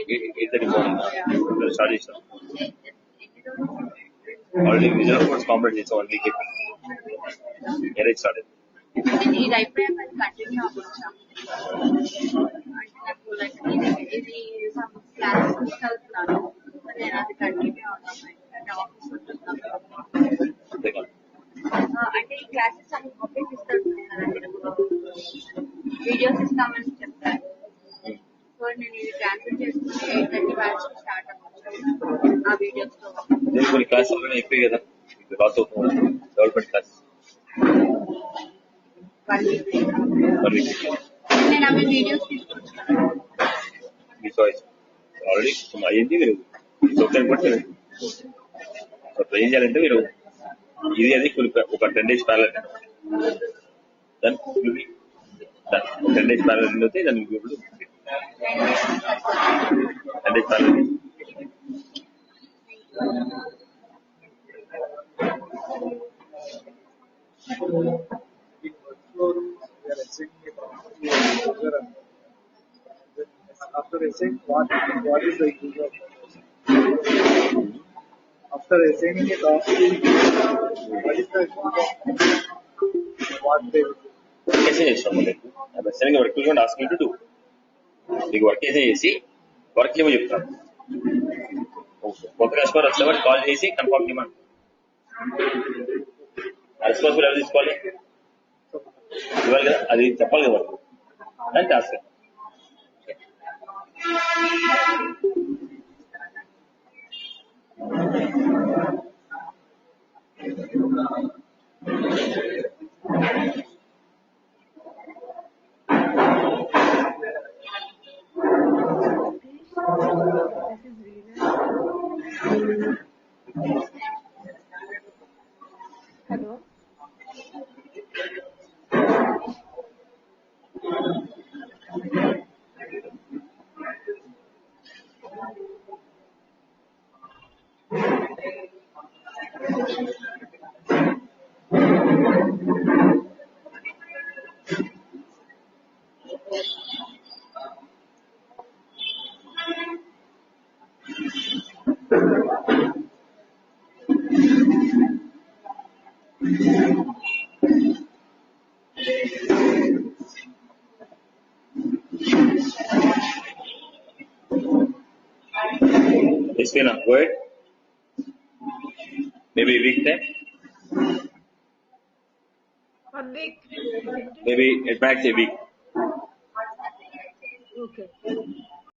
Eight morning. We'll start it. Already Visual Codes competition is 1 week. Yeah, it started. ఇది అయిపోయాక continue అవ్వచ్చా అంటే నాకు ఇది some class miss అవుతున్నాను నేను అది continue అవుతాను అంటే ఆఫీస్ ఉంటున్నాను అంటే ఈ క్లాసెస్ అన్ని పబ్లిక్ ఇస్తాను కదండి వీడియోస్ ఇస్తామని చెప్తారు సో నేను ఇది క్యాన్సిల్ చేసుకుని 8:30 బ్యాచ్ స్టార్ట్ అవ్వచ్చు ఆ వీడియోస్ తో కొన్ని క్లాసులు అయిపోయి కదా లాస్ అవుతుంది డెవలప్మెంట్ క్లాస్ నేను అవి వీడియోస్ తీసుకొచ్చాను మీ చాయిస్ ఆల్రెడీ అయ్యింది మీరు చూడటానికి కూడా అప్పుడు ఏం చేయాలంటే మీరు ఇది అది ఒక 10 days ప్యారల్ దాని 10 days ప్యారల్ అయితే దాన్ని 10 days parallel after assigning what is the user after assigning a task what is the what they will do చేసే చేస్తాము సరిగ్గా వర్క్ కూడా ఆస్క్ టు డూ మీకు వర్క్ చేసి వర్క్ ఏమో చెప్తాను కొత్త కస్టమర్ వచ్చేవాడు కాల్ చేసి కన్ఫర్మ్ చేయమని రెస్పాన్సిబుల్ ఎవరు తీసుకోవాలి ఇవ్వాలి కదా అది చెప్పాలి కదా వర్క్ దాని task hello Yes, Veena, go ahead. Maybe a week time. 1 week. Maybe at max a week. Okay.